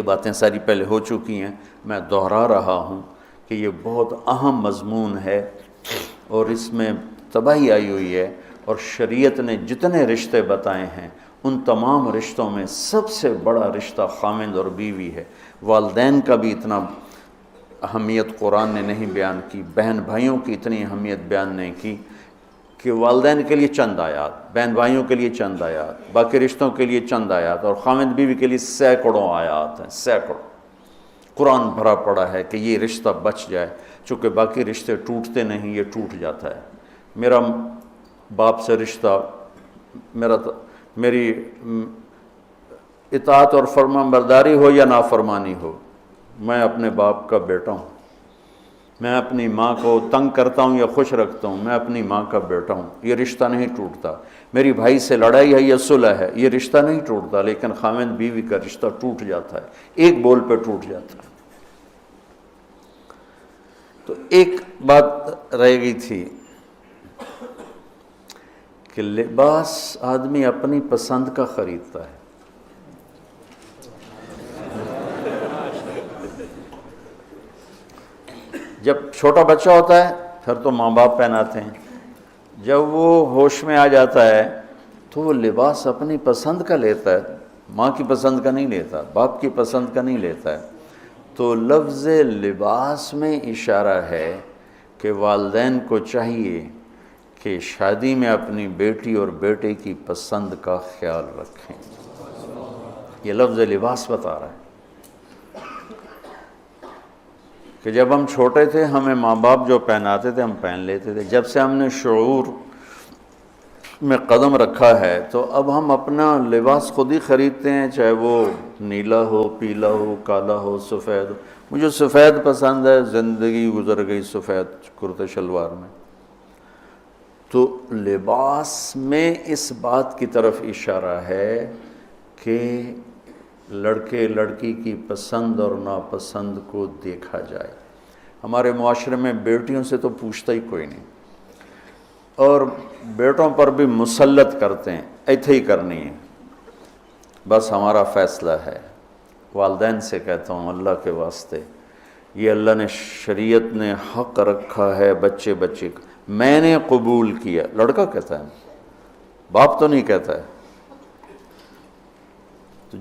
باتیں ساری پہلے ہو چکی ہیں، میں دہرا رہا ہوں کہ یہ بہت اہم مضمون ہے اور اس میں تباہی آئی ہوئی ہے، اور شریعت نے جتنے رشتے بتائے ہیں ان تمام رشتوں میں سب سے بڑا رشتہ خامند اور بیوی ہے۔ والدین کا بھی اتنا اہمیت قرآن نے نہیں بیان کی، بہن بھائیوں کی اتنی اہمیت بیان نہیں کی کہ والدین کے لیے چند آیات، بہن بھائیوں کے لیے چند آیات، باقی رشتوں کے لیے چند آیات، اور خامند بیوی کے لیے سینکڑوں آیات ہیں، سینکڑوں۔ قرآن بھرا پڑا ہے کہ یہ رشتہ بچ جائے، چونکہ باقی رشتے ٹوٹتے نہیں، یہ ٹوٹ جاتا ہے۔ میرا باپ سے رشتہ، میری اطاعت اور فرمان برداری ہو یا نافرمانی ہو، میں اپنے باپ کا بیٹا ہوں۔ میں اپنی ماں کو تنگ کرتا ہوں یا خوش رکھتا ہوں، میں اپنی ماں کا بیٹا ہوں، یہ رشتہ نہیں ٹوٹتا۔ میری بھائی سے لڑائی ہے یا صلح ہے، یہ رشتہ نہیں ٹوٹتا، لیکن خامند بیوی کا رشتہ ٹوٹ جاتا ہے، ایک بول پہ ٹوٹ جاتا ہے۔ تو ایک بات رہ گئی تھی کہ لباس آدمی اپنی پسند کا خریدتا ہے۔ جب چھوٹا بچہ ہوتا ہے پھر تو ماں باپ پہناتے ہیں، جب وہ ہوش میں آ جاتا ہے تو وہ لباس اپنی پسند کا لیتا ہے، ماں کی پسند کا نہیں لیتا، باپ کی پسند کا نہیں لیتا ہے۔ تو لفظ لباس میں اشارہ ہے کہ والدین کو چاہیے کہ شادی میں اپنی بیٹی اور بیٹے کی پسند کا خیال رکھیں۔ یہ لفظ لباس بتا رہا ہے کہ جب ہم چھوٹے تھے ہمیں ماں باپ جو پہناتے تھے ہم پہن لیتے تھے، جب سے ہم نے شعور میں قدم رکھا ہے تو اب ہم اپنا لباس خود ہی خریدتے ہیں، چاہے وہ نیلا ہو، پیلا ہو، کالا ہو، سفید ہو۔ مجھے سفید پسند ہے، زندگی گزر گئی سفید کرتے شلوار میں۔ تو لباس میں اس بات کی طرف اشارہ ہے کہ لڑکے لڑکی کی پسند اور ناپسند کو دیکھا جائے۔ ہمارے معاشرے میں بیٹیوں سے تو پوچھتا ہی کوئی نہیں، اور بیٹوں پر بھی مسلط کرتے ہیں، ایتھے ہی کرنی ہے، بس ہمارا فیصلہ ہے۔ والدین سے کہتا ہوں اللہ کے واسطے، یہ اللہ نے شریعت نے حق رکھا ہے بچے کا، میں نے قبول کیا، لڑکا کہتا ہے، باپ تو نہیں کہتا ہے۔ تو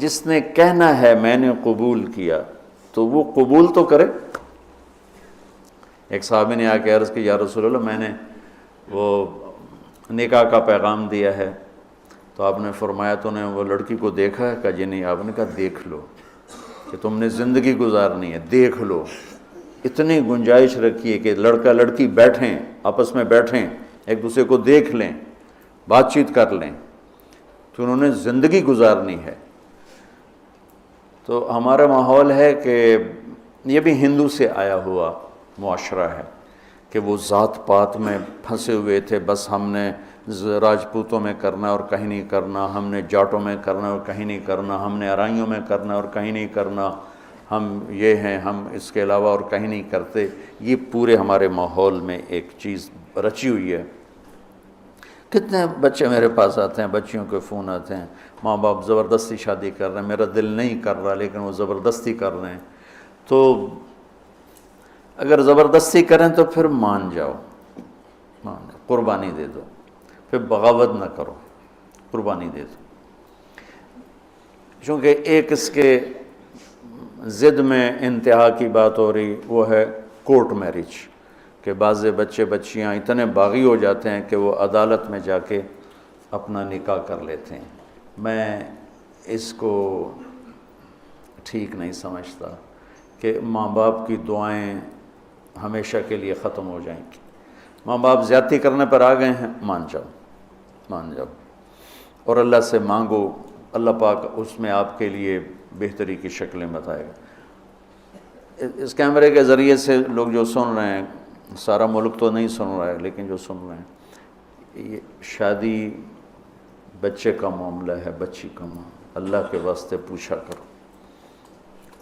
جس نے کہنا ہے میں نے قبول کیا تو وہ قبول تو کرے۔ ایک صحابی نے آ کے عرض کی یا رسول اللہ میں نے وہ نکاح کا پیغام دیا ہے، تو آپ نے فرمایا تو نے وہ لڑکی کو دیکھا ہے؟ کہا جی نہیں۔ آپ نے کہا دیکھ لو کہ تم نے زندگی گزارنی ہے، دیکھ لو۔ اتنی گنجائش رکھی ہے کہ لڑکا لڑکی بیٹھیں، آپس میں بیٹھیں، ایک دوسرے کو دیکھ لیں، بات چیت کر لیں، تو انہوں نے زندگی گزارنی ہے۔ تو ہمارا ماحول ہے کہ یہ بھی ہندو سے آیا ہوا معاشرہ ہے کہ وہ ذات پات میں پھنسے ہوئے تھے، بس ہم نے راجپوتوں میں کرنا اور کہیں نہیں کرنا، ہم نے جاٹوں میں کرنا اور کہیں نہیں کرنا، ہم نے ارائیوں میں کرنا اور کہیں نہیں کرنا، ہم یہ ہیں، ہم اس کے علاوہ اور کہیں نہیں کرتے۔ یہ پورے ہمارے ماحول میں ایک چیز رچی ہوئی ہے۔ کتنے بچے میرے پاس آتے ہیں، بچیوں کے فون آتے ہیں، ماں باپ زبردستی شادی کر رہے ہیں، میرا دل نہیں کر رہا لیکن وہ زبردستی کر رہے ہیں۔ تو اگر زبردستی کریں تو پھر مان جاؤ، قربانی دے دو، پھر بغاوت نہ کرو، قربانی دے دو۔ چونکہ ایک اس کے ضد میں انتہا کی بات ہو رہی، وہ ہے کورٹ میرج، کہ بعض بچے بچیاں اتنے باغی ہو جاتے ہیں کہ وہ عدالت میں جا کے اپنا نکاح کر لیتے ہیں۔ میں اس کو ٹھیک نہیں سمجھتا کہ ماں باپ کی دعائیں ہمیشہ کے لیے ختم ہو جائیں گی۔ ماں باپ زیادتی کرنے پر آ گئے ہیں، مان جاؤ اور اللہ سے مانگو، اللہ پاک اس میں آپ کے لیے بہتری کی شکلیں بتائے گا۔ اس کیمرے کے ذریعے سے لوگ جو سن رہے ہیں، سارا ملک تو نہیں سن رہا ہے لیکن جو سن رہے ہیں، یہ شادی بچے کا معاملہ ہے، بچی کا معاملہ، اللہ کے واسطے پوچھا کرو،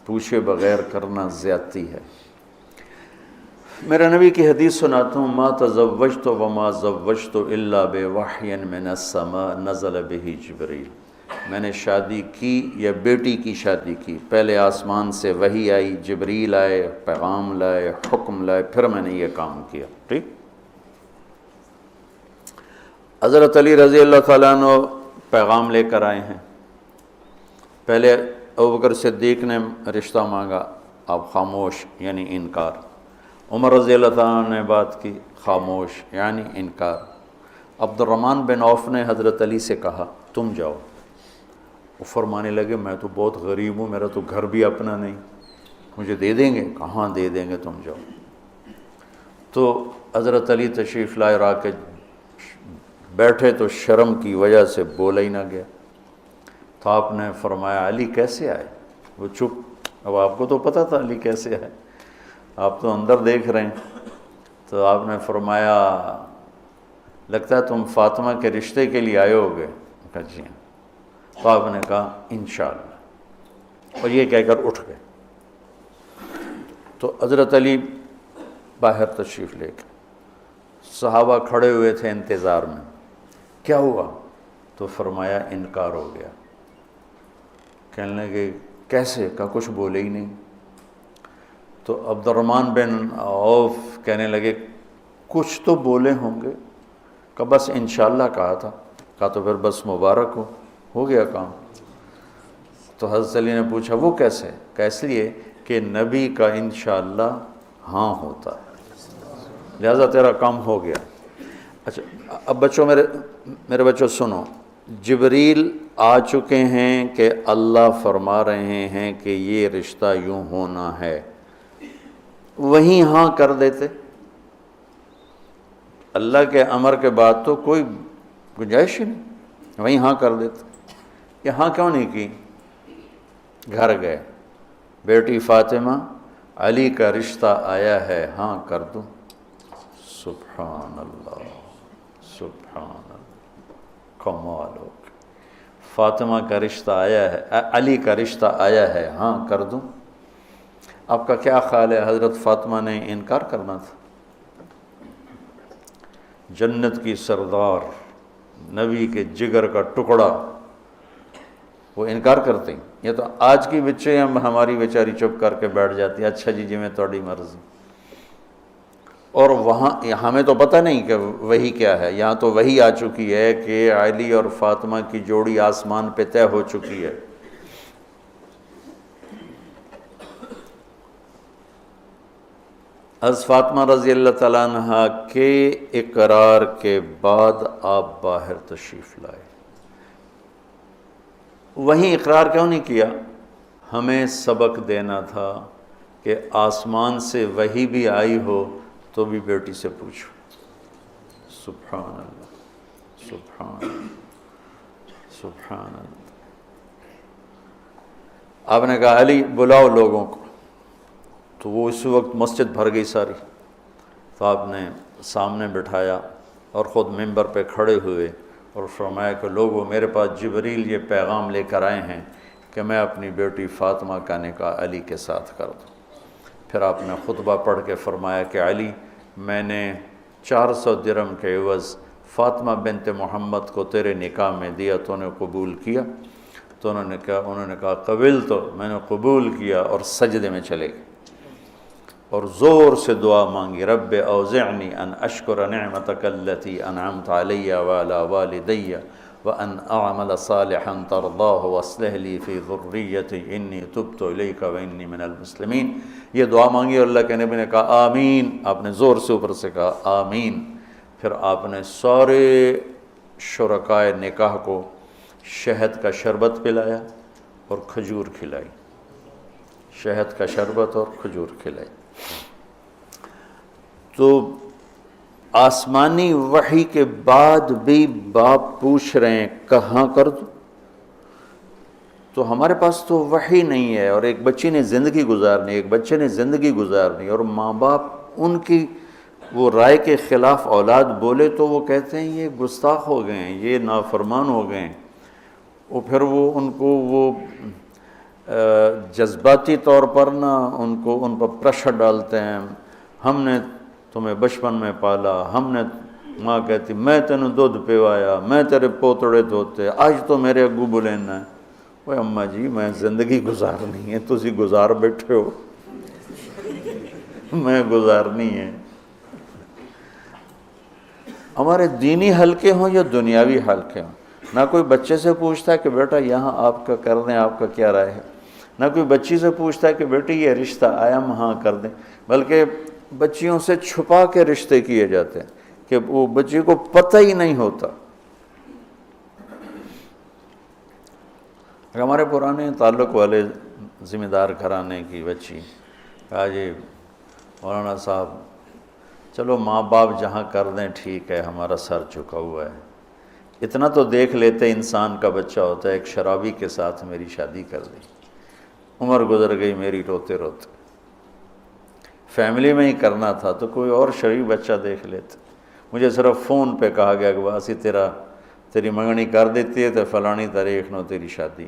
پوچھے بغیر کرنا زیادتی ہے۔ میرے نبی کی حدیث سناتا ہوں، ما تزوجت وما زوجت الا بوحی من السماء نزل به جبریل۔ میں نے شادی کی یا بیٹی کی شادی کی، پہلے آسمان سے وحی آئی، جبریل آئے، پیغام لائے، حکم لائے، پھر میں نے یہ کام کیا۔ ٹھیک۔ حضرت علی رضی اللہ تعالیٰ عنہ پیغام لے کر آئے ہیں۔ پہلے ابوبکر صدیق نے رشتہ مانگا، آپ خاموش یعنی انکار۔ عمر رضی اللہ تعالیٰ عنہ نے بات کی، خاموش یعنی انکار۔ عبد الرحمن بن عوف نے حضرت علی سے کہا تم جاؤ۔ وہ فرمانے لگے میں تو بہت غریب ہوں، میرا تو گھر بھی اپنا نہیں، مجھے دے دیں گے؟ کہاں دے دیں گے، تم جاؤ۔ تو حضرت علی تشریف لائے، را کے بیٹھے تو شرم کی وجہ سے بولا ہی نہ گیا۔ تو آپ نے فرمایا علی کیسے آئے؟ وہ چپ۔ اب آپ کو تو پتہ تھا علی کیسے آئے، آپ تو اندر دیکھ رہے ہیں۔ تو آپ نے فرمایا لگتا ہے تم فاطمہ کے رشتے کے لیے آئے ہوگے؟ کہا جی ہاں۔ تو آپ نے کہا انشاءاللہ، اور یہ کہہ کر اٹھ گئے۔ تو حضرت علی باہر تشریف لے گئے، صحابہ کھڑے ہوئے تھے انتظار میں۔ کیا ہوا؟ تو فرمایا انکار ہو گیا۔ کہنے لگے کیسے؟ کہا کچھ بولے ہی نہیں۔ تو عبد الرحمن بن عوف کہنے لگے کچھ تو بولے ہوں گے؟ کہا بس انشاءاللہ کہا تھا۔ کہا تو پھر بس مبارک ہو گیا کام۔ تو حضرت علی نے پوچھا وہ کیسے؟ کہا اس لیے کہ نبی کا انشاءاللہ ہاں ہوتا ہے، لہذا تیرا کام ہو گیا۔ اچھا اب بچوں، میرے بچوں سنو، جبریل آ چکے ہیں کہ اللہ فرما رہے ہیں کہ یہ رشتہ یوں ہونا ہے، وہیں ہاں کر دیتے۔ اللہ کے امر کے بعد تو کوئی گنجائش ہی نہیں، وہیں ہاں کر دیتے۔ یہ ہاں کیوں نہیں کی؟ گھر گئے، بیٹی فاطمہ علی کا رشتہ آیا ہے، ہاں کر دوں۔ سبحان اللہ، سبحان اللہ، کمال ہو گیا۔ فاطمہ کا رشتہ آیا ہے، علی کا رشتہ آیا ہے، ہاں کر دوں۔ آپ کا کیا خیال ہے حضرت فاطمہ نے انکار کرنا تھا؟ جنت کی سردار، نبی کے جگر کا ٹکڑا، وہ انکار کرتے ہیں؟ یہ تو آج کی بچے ہماری بیچاری چپ کر کے بیٹھ جاتی ہے، اچھا جی میں تھوڑی مرضی۔ اور وہاں ہمیں تو پتہ نہیں کہ وہی کیا ہے، یہاں تو وہی آ چکی ہے کہ علی اور فاطمہ کی جوڑی آسمان پہ طے ہو چکی ہے۔ حضرت فاطمہ رضی اللہ تعالیٰ عنہ کے اقرار کے بعد آپ باہر تشریف لائے۔ وہیں اقرار کیوں نہیں کیا؟ ہمیں سبق دینا تھا کہ آسمان سے وحی بھی آئی ہو تو بھی بیٹی سے پوچھو۔ سبحان اللہ، سبحان اللہ، سبحان اللہ۔ آپ نے کہا علی بلاؤ لوگوں کو، تو وہ اس وقت مسجد بھر گئی ساری۔ تو آپ نے سامنے بٹھایا اور خود ممبر پہ کھڑے ہوئے اور فرمایا کہ لوگوں میرے پاس جبریل یہ پیغام لے کر آئے ہیں کہ میں اپنی بیٹی فاطمہ کا نکاح علی کے ساتھ کر دوں۔ پھر آپ نے خطبہ پڑھ کے فرمایا کہ علی میں نے 400 درہم کے عوض فاطمہ بنت محمد کو تیرے نکاح میں دیا، تو نے قبول کیا؟ تو انہوں نے کہا قبل، تو میں نے قبول کیا اور سجدے میں چلے گئے اور زور سے دعا مانگی، رب اوزعنی ان اشکر نعمتک التی انعمت علی وعلی والدی وان اعمل صالحا ترضاہ واصلح لی فی ذریتی انی تبت الیک وانی من المسلمین۔ یہ دعا مانگی اور اللہ کے نبی نے کہا آمین۔ آپ نے زور سے اوپر سے کہا آمین۔ پھر آپ نے سارے شرکائے نکاح کو شہد کا شربت پلایا اور کھجور کھلائی، شہد کا شربت اور کھجور کھلائی۔ تو آسمانی وحی کے بعد بھی باپ پوچھ رہے ہیں کہاں کر دوں؟ تو ہمارے پاس تو وحی نہیں ہے، اور ایک بچی نے زندگی گزارنی، ایک بچے نے زندگی گزارنی، اور ماں باپ ان کی وہ رائے کے خلاف اولاد بولے تو وہ کہتے ہیں یہ گستاخ ہو گئے ہیں، یہ نافرمان ہو گئے ہیں۔ وہ پھر وہ ان کو وہ جذباتی طور پر ان پر پریشر ڈالتے ہیں، ہم نے تمہیں بچپن میں پالا، ہم نے ماں کہتی میں تینوں دودھ پیوایا، میں تیرے پوتڑے دھوتے، آج تو میرے اگو بلینا ہے۔ وہ اماں جی میں زندگی گزارنی ہے، تسی گزار بیٹھے ہو، میں گزارنی ہے۔ ہمارے دینی حلقے ہوں یا دنیاوی حلقے ہوں، نہ کوئی بچے سے پوچھتا ہے کہ بیٹا یہاں آپ کا کر دیں، آپ کا کیا رائے ہے، نہ کوئی بچی سے پوچھتا ہے کہ بیٹی یہ رشتہ آیا ہم ہاں کر دیں، بلکہ بچیوں سے چھپا کے رشتے کیے جاتے ہیں کہ وہ بچی کو پتہ ہی نہیں ہوتا۔ ہمارے پرانے تعلق والے ذمہ دار گھرانے کی بچی کہا جی مولانا صاحب چلو ماں باپ جہاں کر دیں ٹھیک ہے، ہمارا سر جھکا ہوا ہے، اتنا تو دیکھ لیتے انسان کا بچہ ہوتا ہے، ایک شرابی کے ساتھ میری شادی کر دی، عمر گزر گئی میری روتے روتے، فیملی میں ہی کرنا تھا تو کوئی اور شریف بچہ دیکھ لیتے، مجھے صرف فون پہ کہا گیا کہ باسی تیری منگنی کر دیتی ہے تو فلانی تاریخ نو تیری شادی،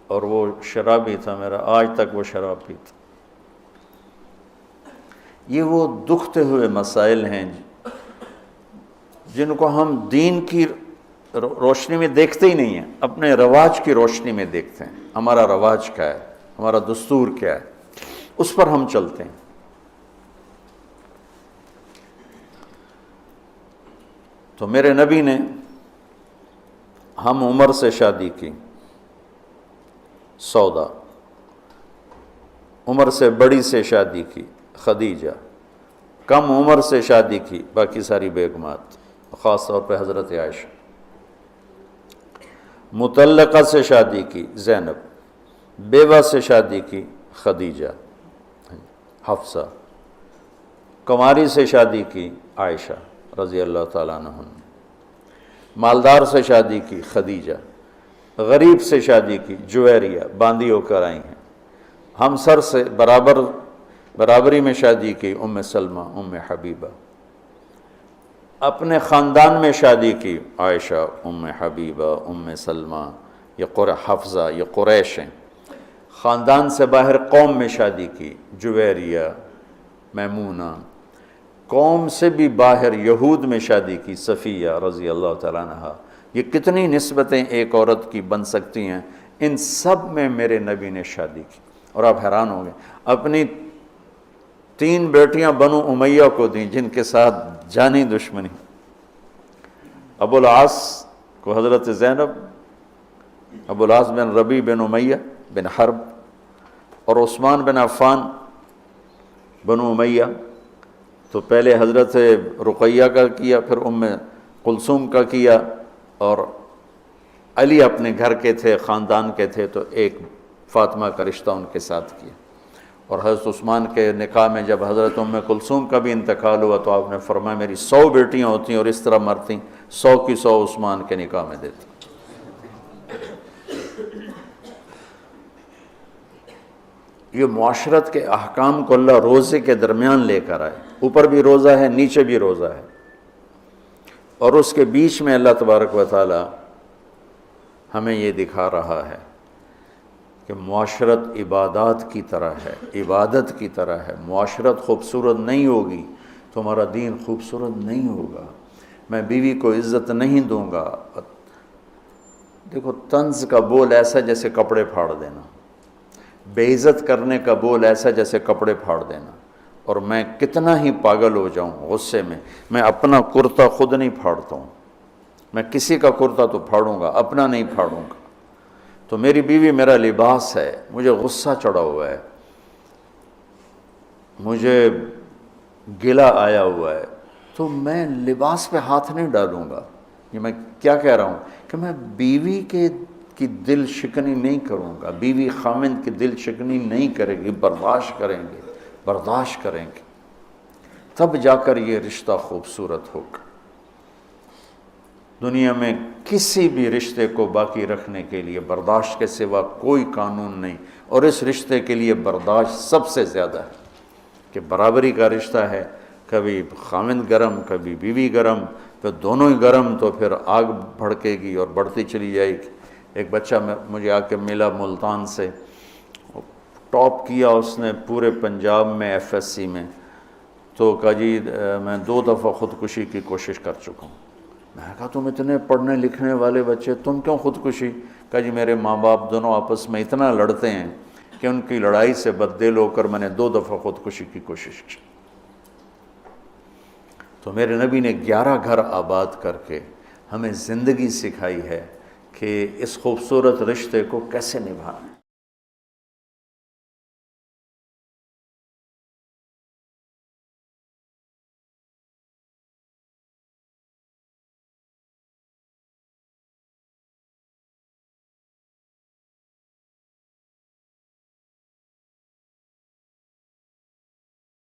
اور وہ شرابی تھا میرا، آج تک وہ شراب پیتا۔ یہ وہ دکھتے ہوئے مسائل ہیں جن کو ہم دین کی روشنی میں دیکھتے ہی نہیں ہیں، اپنے رواج کی روشنی میں دیکھتے ہیں، ہمارا رواج کیا ہے، ہمارا دستور کیا ہے، اس پر ہم چلتے ہیں۔ تو میرے نبی نے ہم عمر سے شادی کی، سودا، عمر سے بڑی سے شادی کی، خدیجہ، کم عمر سے شادی کی باقی ساری بیگمات، خاص طور پہ حضرت عائشہ، مطلقہ سے شادی کی زینب، بیوہ سے شادی کی خدیجہ حفصہ، کنواری سے شادی کی عائشہ رضی اللہ تعالیٰ عنہ، مالدار سے شادی کی خدیجہ، غریب سے شادی کی جویریہ باندی ہو کر آئی ہیں، ہمسر سے برابری میں شادی کی ام سلمہ ام حبیبہ، اپنے خاندان میں شادی کی عائشہ ام حبیبہ ام سلمہ، یہ حفصہ، یہ قریش ہیں، خاندان سے باہر قوم میں شادی کی جویریہ میمونہ، قوم سے بھی باہر یہود میں شادی کی صفیہ رضی اللہ تعالیٰ عنہ۔ یہ کتنی نسبتیں ایک عورت کی بن سکتی ہیں، ان سب میں میرے نبی نے شادی کی، اور آپ حیران ہوں گے اپنی 3 بیٹیاں بنو امیہ کو دیں جن کے ساتھ جانی دشمنی، ابو العاص کو حضرت زینب، ابو العاص بن ربیع بن امیہ بن حرب، اور عثمان بن عفان بنو امیہ، تو پہلے حضرت رقیہ کا کیا، پھر ام کلثوم کا کیا، اور علی اپنے گھر کے تھے، خاندان کے تھے، تو ایک فاطمہ کا رشتہ ان کے ساتھ کیا، اور حضرت عثمان کے نکاح میں جب حضرت ام کلثوم کا بھی انتقال ہوا تو آپ نے فرمایا میری 100 بیٹیاں ہوتی ہیں اور اس طرح مرتی، 100 کی 100 عثمان کے نکاح میں دیتی۔ یہ معاشرت کے احکام کو اللہ روزے کے درمیان لے کر آئے، اوپر بھی روزہ ہے نیچے بھی روزہ ہے، اور اس کے بیچ میں اللہ تبارک و تعالی ہمیں یہ دکھا رہا ہے کہ معاشرت عبادات کی طرح ہے، عبادت کی طرح ہے، معاشرت خوبصورت نہیں ہوگی تو ہمارا دین خوبصورت نہیں ہوگا، میں بیوی کو عزت نہیں دوں گا۔ دیکھو طنز کا بول ایسا جیسے کپڑے پھاڑ دینا، بے عزت کرنے کا بول ایسا جیسے کپڑے پھاڑ دینا، اور میں کتنا ہی پاگل ہو جاؤں غصے میں اپنا کرتا خود نہیں پھاڑتا ہوں، میں کسی کا کرتا تو پھاڑوں گا، اپنا نہیں پھاڑوں گا۔ تو میری بیوی میرا لباس ہے، مجھے غصہ چڑھا ہوا ہے، مجھے گلہ آیا ہوا ہے، تو میں لباس پہ ہاتھ نہیں ڈالوں گا۔ یہ میں کیا کہہ رہا ہوں کہ میں بیوی کی دل شکنی نہیں کروں گا، بیوی خامند کی دل شکنی نہیں کرے گی، برداشت کریں گے، تب جا کر یہ رشتہ خوبصورت ہوگا۔ دنیا میں کسی بھی رشتے کو باقی رکھنے کے لیے برداشت کے سوا کوئی قانون نہیں، اور اس رشتے کے لیے برداشت سب سے زیادہ ہے کہ برابری کا رشتہ ہے، کبھی خامند گرم کبھی بیوی گرم، تو دونوں ہی گرم تو پھر آگ بھڑکے گی اور بڑھتی چلی جائے گی۔ ایک بچہ مجھے آ کے ملا ملتان سے، ٹاپ کیا اس نے پورے پنجاب میں FSC میں، تو کہا جی میں 2 دفعہ خودکشی کی کوشش کر چکا ہوں۔ میں نے کہا تم اتنے پڑھنے لکھنے والے بچے، تم کیوں خودکشی؟ کہا جی میرے ماں باپ دونوں آپس میں اتنا لڑتے ہیں کہ ان کی لڑائی سے بددل ہو کر میں نے 2 دفعہ خودکشی کی کوشش کی۔ تو میرے نبی نے 11 گھر آباد کر کے ہمیں زندگی سکھائی ہے کہ اس خوبصورت رشتے کو کیسے نبھانا ہے۔